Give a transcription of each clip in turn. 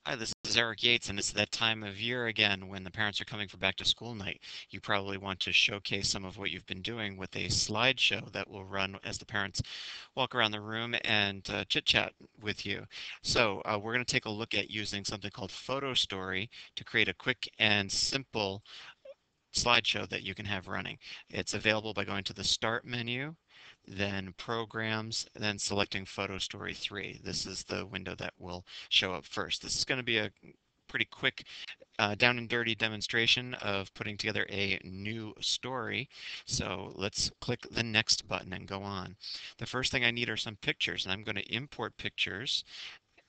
Hi, this is Eric Yates, and it's that time of year again when the parents are coming for back to school night. You probably want to showcase some of what you've been doing with a slideshow that will run as the parents walk around the room and chit chat with you. So, we're going to take a look at using something called Photostory to create a quick and simple slideshow that you can have running. It's available by going to the Start menu, then Programs, then selecting Photostory 3. This is the window that will show up first. This is going to be a pretty quick down and dirty demonstration of putting together a new story. So let's click the next button and go on. The first thing I need are some pictures, and I'm going to import pictures,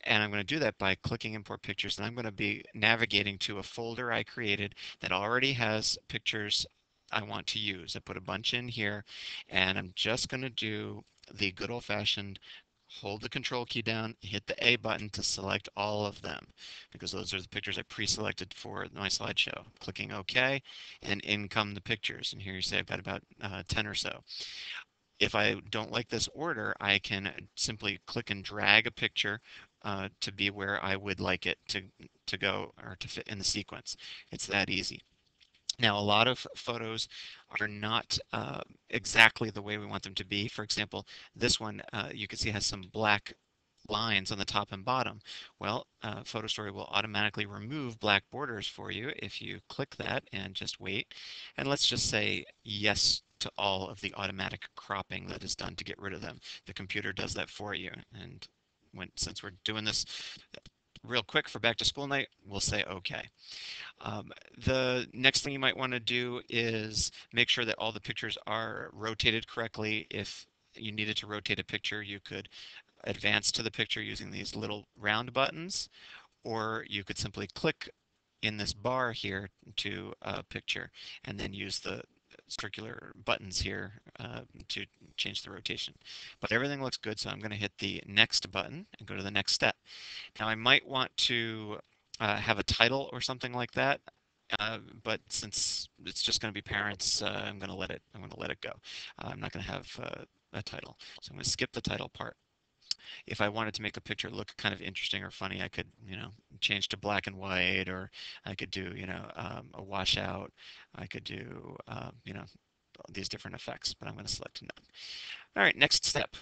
and I'm going to do that by clicking import pictures, and I'm going to be navigating to a folder I created that already has pictures I want to use. I put a bunch in here, and I'm just going to do the good old-fashioned hold the control key down, hit the A button to select all of them, because those are the pictures I pre-selected for my slideshow. Clicking OK, and in come the pictures. And here you say I've got about 10 or so. If I don't like this order, I can simply click and drag a picture to be where I would like it to go or to fit in the sequence. It's that easy. Now, a lot of photos are not exactly the way we want them to be. For example, this one you can see has some black lines on the top and bottom. Well, Photostory will automatically remove black borders for you if you click that and just wait. And let's just say yes to all of the automatic cropping that is done to get rid of them. The computer does that for you. And since we're doing this real quick for back to school night, we'll say okay. The next thing you might want to do is make sure that all the pictures are rotated correctly. If you needed to rotate a picture, you could advance to the picture using these little round buttons, or you could simply click in this bar here to a picture and then use the circular buttons here to change the rotation. But everything looks good, so I'm going to hit the next button and go to the next step. Now I might want to have a title or something like that. But since it's just going to be parents, I'm going to let it. I'm going to let it go. I'm not going to have a title, so I'm going to skip the title part. If I wanted to make the picture look kind of interesting or funny, I could, change to black and white, or I could do, a washout. I could do, these different effects, but I'm going to select none. All right, next step.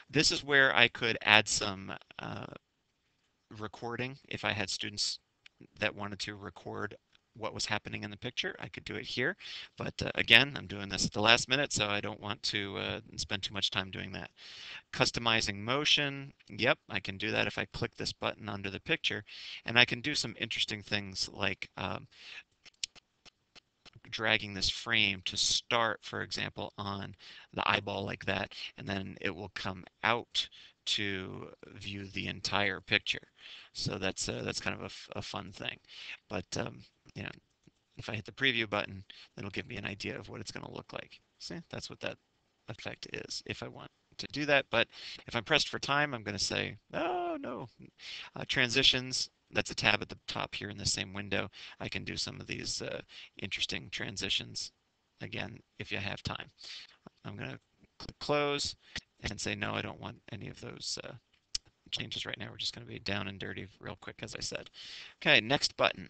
This is where I could add some recording. If I had students that wanted to record what was happening in the picture, I could do it here. But again, I'm doing this at the last minute, so I don't want to spend too much time doing that. Customizing motion, yep, I can do that if I click this button under the picture, and I can do some interesting things like dragging this frame to start, for example, on the eyeball like that, and then it will come out to view the entire picture. So that's kind of a fun thing. But you know, if I hit the preview button, it'll give me an idea of what it's going to look like. See, that's what that effect is if I want to do that. But if I'm pressed for time, I'm going to say, oh no. Transitions, that's a tab at the top here in the same window. I can do some of these interesting transitions again if you have time. I'm going to click close and say, no, I don't want any of those changes right now. We're just going to be down and dirty real quick, as I said. Okay, next button.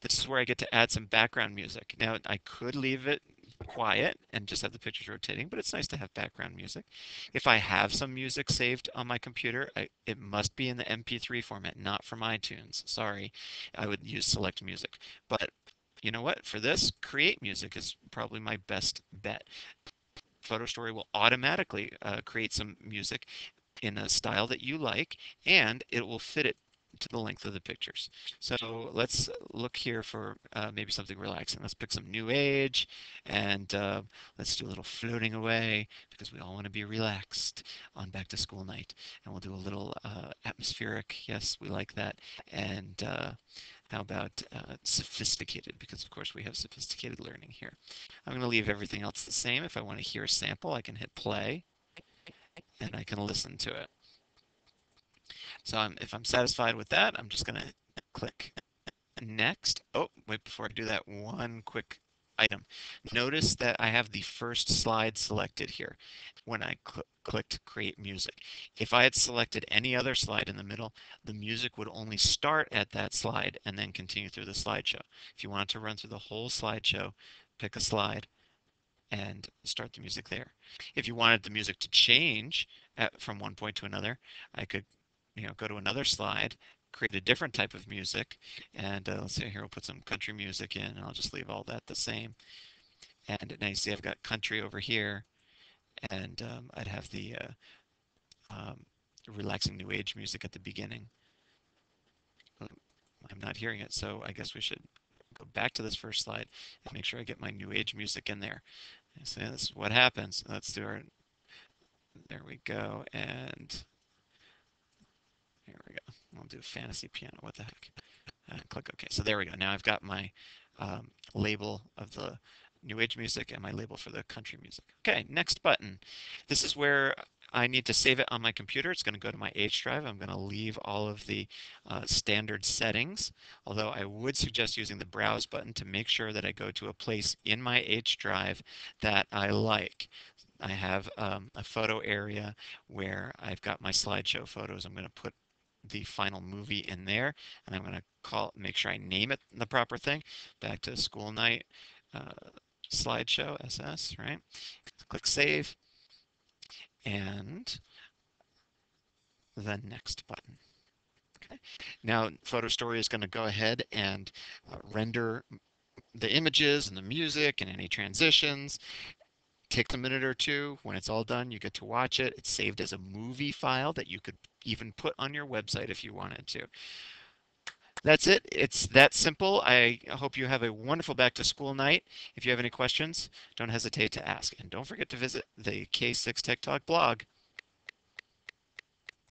This is where I get to add some background music. Now, I could leave it quiet and just have the pictures rotating, but it's nice to have background music. If I have some music saved on my computer, it must be in the MP3 format, not from iTunes. Sorry, I would use Select Music. But you know what? For this, Create Music is probably my best bet. Photostory will automatically create some music in a style that you like, and it will fit it to the length of the pictures. So let's look here for maybe something relaxing. Let's pick some New Age, and let's do a little floating away because we all want to be relaxed on back to school night. And we'll do a little atmospheric. Yes, we like that. And how about sophisticated? Because of course we have sophisticated learning here. I'm going to leave everything else the same. If I want to hear a sample, I can hit play and I can listen to it. So if I'm satisfied with that, I'm just going to click next. Oh, wait, before I do that, one quick item. Notice that I have the first slide selected here when I clicked Create Music. If I had selected any other slide in the middle, the music would only start at that slide and then continue through the slideshow. If you wanted to run through the whole slideshow, pick a slide and start the music there. If you wanted the music to change from one point to another, I could, go to another slide, create a different type of music, and let's see here, we'll put some country music in, and I'll just leave all that the same. And now you see I've got country over here, and I'd have the relaxing new age music at the beginning. I'm not hearing it, so I guess we should go back to this first slide and make sure I get my new age music in there. So this is what happens. Let's do our, there we go, and here we go. I'll do fantasy piano, what the heck. Click OK. So there we go. Now I've got my label of the new age music and my label for the country music. Okay, next button. This is where I need to save it on my computer. It's going to go to my H drive. I'm going to leave all of the standard settings, although I would suggest using the browse button to make sure that I go to a place in my H drive that I like. I have a photo area where I've got my slideshow photos. I'm going to put the final movie in there, and I'm going to make sure I name it the proper thing. Back to school night slideshow SS, right? Click save, and the next button. Okay. Now Photostory is going to go ahead and render the images and the music and any transitions. Takes a minute or two. When it's all done, you get to watch it. It's saved as a movie file that you could even put on your website if you wanted to. That's it. It's that simple. I hope you have a wonderful back to school night. If you have any questions, don't hesitate to ask. And don't forget to visit the K6 Tech Talk blog.